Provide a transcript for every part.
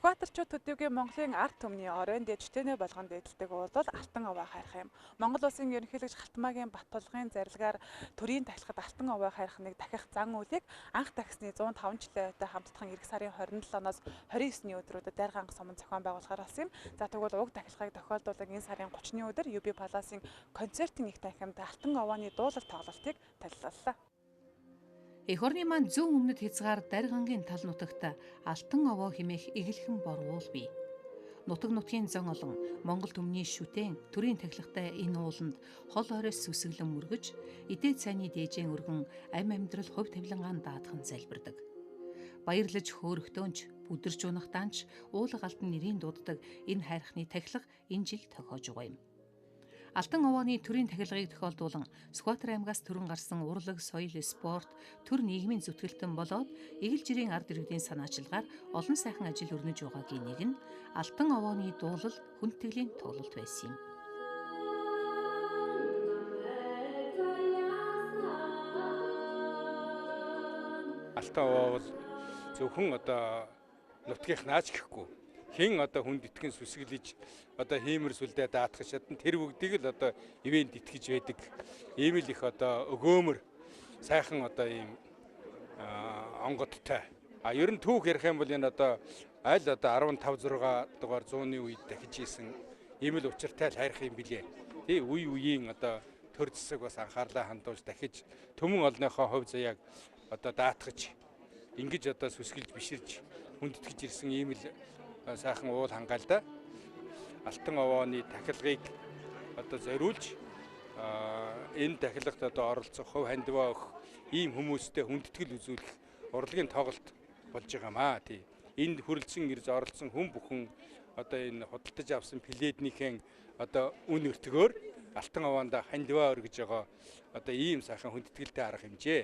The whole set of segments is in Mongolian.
Сүхбаатарчууд төдийгүй Монголын ард түмний оройн дээд шүтэнэ болгон дээдэлдэг бол Алтан овоо хайрах юм. Монгол улсын ерөнхийлөгч Халтмаагийн Баттулгын зарилгаар төрийн тахилгад Алтан овоо хайрхныг дахих зан үйлийг анх дахисны 105 жилийнхээ хамтдах ирэх сарын 27 оноос 29-ний өдрүүдэд Дайрганг суманд зохион байгуулахаар болсон юм. За тэгвэл уг тахилгыг тохиолдуулан энэ сарын 30-ны өдөр UB Palace-ын концертын их танхимд Алтан овооны дуулал тоглолтыг талиллалаа. Эх орны маань зүүн өмнөд хязгаар Даргангийн тал нутагт Алтан овоо хэмээх эгэлхэн борвол бий. Нутаг нутгийн зон олон Монгол түмний шүтэн төрийн тахилгатай энэ ууланд хол оройс сүсгэлэн мөргөж, идээд сайнны дээжэн өргөн амь амьдрал хувь тавилангаан даатхан залбирдаг. Баярлаж хөөрөхтөөнч, бүдэрч унахтаанч уулга алдан нэрийн дууддаг энэ хайрхны тахилга энэ жил тохиож байгаа юм. Алтан овооны төрийн тахилгыг тохиолдуулан Сүхбаатар аймгаас төрөн гарсан урлаг, соёл, спорт, төр нийгмийн зүтгэлтэн болоод эгэл жирийн ард иргэдийн санаачилгаар олон сайхан ажил өрнөж байгаагийн нэг нь Алтан овооны дуулал хүндэтгэлийн тоглолт байсан юм. Алтан овоо бол зөвхөн нутгийнх наач гэхгүй хэн хүнд итгэн сүсгэлж хиймэр сүлдээ даатгах шатан тэр бүгдийг л ивэнд итгэж байдаг. Ийм л их өгөөмөр сайхан ийм онгодтой. Ер нь түүх ярих юм бол энэ аль 15 6 дугаар зууны үед дахиж исэн ийм л учиртай л хайрах юм билээ. Тий үе үеийн төр зэсэг бас анхаарлаа хандуулж дахиж төмөн олныхоо хувь заяаг даатгаж ингэж сүсгэлж биширж хүндэтгэж ирсэн ийм л сайхан уул хангаалда Алтан овооны тахилгыг зориулж энэ тахилгад оролцох хувь хандиваа өгөх ийм хүмүүстэй хүндэтгэл үзүүлэх урлагийн тоглолт болж байгаамаа. Тий энд хүрэлцэн ирж оролцсон хүн бүхэн энэ худалдаж авсан пледнийхэн үн өртгөөр Алтан овоонд хандиваа өргөж байгаа ийм сайхан хүндэтгэлтэй арга хэмжээ.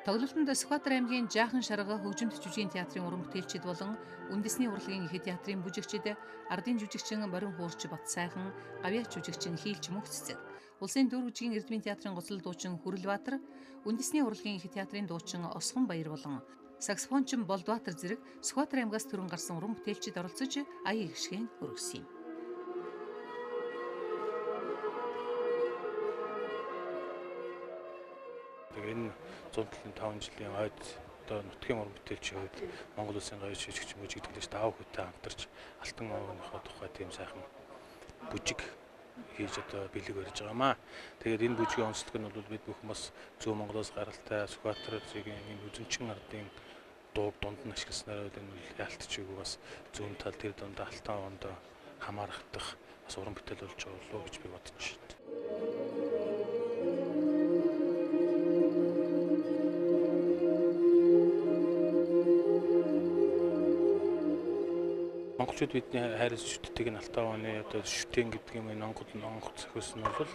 Тоглолтод Сүхбаатар аймгийн Жаахан шарга хөгжимт жүжигний театрын уран бүтээлчид болон үндэсний урлагийн их театрын бүжигчид, ардын жүжигчин Борин Хуурч Бат сайхан, гавьяач жүжигчин Хийлж Мөнх цэцэг, улсын дөр жүжигний эрдмийн театрын гоцлол дуучин Хүрлбаатар, үндэсний урлагийн их театрын дуучин Осгон Баяр болон саксофончин Болдбаатар зэрэг Сүхбаатар аймгаас төрөн гарсан уран бүтээлчид оролцож аян гişгэн өргөсөн юм. Энэ 175 жилийн ойд нутгийн уран бүтээлчийн хувьд Монгол улсын гавьяач жүжигчин бүжигдэлж 5 хүнтэй хамтарч Алтан овооныхоо тухай тийм сайхан бүжиг хийж бэлэг барьж байгаамаа. Тэгээд энэ бүжгийн онцлог нь бол бид бүхэн бас зүүн Монголоос гаралтай Сүхбаатар зэргийн энэ үзэмчин ардын дууг дунд нь ашигласнаар энэ яалтчиг бас зүүн тал тэр дунд Алтан овоонд хамаархдах бас уран бүтээл болж байгаа болов уу гэж би бодож байна. Монголчууд бидний хайрс шүтдэг нь Алтан овооны шүтэн гэдэг юм энэ онгоц зохиос нь бол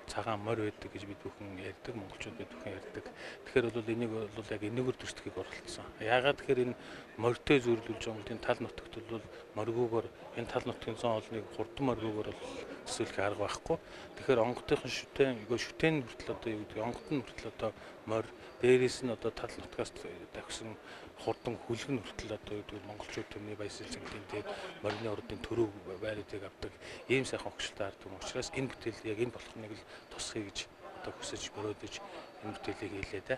цагаан морь байдаг гэж бид бүхэн ярьдаг. Монголчууд бид бүхэн ярьдаг. Тэгэхээр бол энийг бол яг энэгээр төсдгийг оролцсон. Яагаад тэгэхээр энэ морьтой зүйрлүүлж байгаа энэ тал нутагт бол моргиогоор энэ тал нутгийн зон олныг хурдан моргиогоор бол төсөөлөх арга байхгүй. Тэгэхээр онготын шүтэн хүртэл юу гэдэг онготын хүртэл морь дээрээс нь тал нутгаас давхсан хурдан хүлгэн хүртэл юу гэдэг монголчууд төмний баясгал цэнгийн дээр морины урдын төрөв байруудыг авдаг ийм сайхан огшилтой ард юм учраас энэ бүтээл яг энэ болохныг л тусгая гэж хүсэж мөрөөдөж энэ бүтээлийг хийлээ да.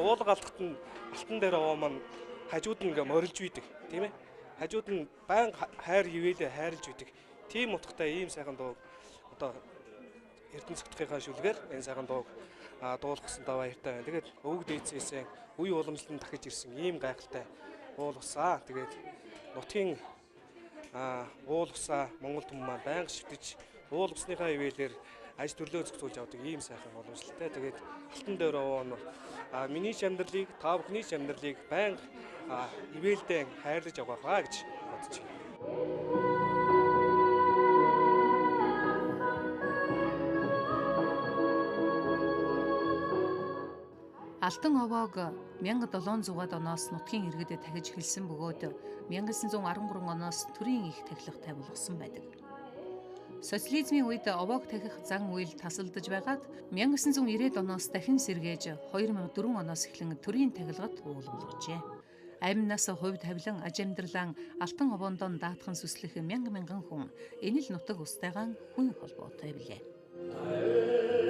Уулга алдахт нь алтан дээр овоо маань хажууд нь морилж үйдэг тийм ээ. Хажууд нь байнга хайр хивээлээ хайрлж үйдэг. Тийм утгатай ийм сайхан дуу Эрдэнэ цогтхийнхаа шүлгээр энэ сайхан дууг дуулгасан баяртай байна. Тэгээд өвөг дээдсээсээ үе уламжлан дахиж ирсэн ийм гайхалтай уул усаа. Тэгээд нутгийн уул усаа Монгол түмэн маань байнга шивтэж уул усныхаа хивээлээр аж төрлөө зохицуулж авдаг ийм сайхан уламжлалтай. Тэгээд Алтан дээр овоо нь миний амьдралыг та бүхний амьдралыг байнга хивээлдээ хайрлаж аваахаа гэж бодож байна. Алтан овоог 1700-аад оноос нутгийн иргэдэд тахиж эхэлсэн бөгөөд 1913 оноос төрийн их тахилгатай болгосон байдаг. Социализмын үед овоог тахих зан үйл тасалдаж байгаад 1990-ад оноос дахин сэргээж 2004 оноос эхлэн төрийн тахилгад уулгуулжээ. Амь нас хувьд тавилан аж амьдралаа алтан овоондоо даатхан сүслэх мянган хүн энэ л нутаг устайгаан хүн холбоотой билээ.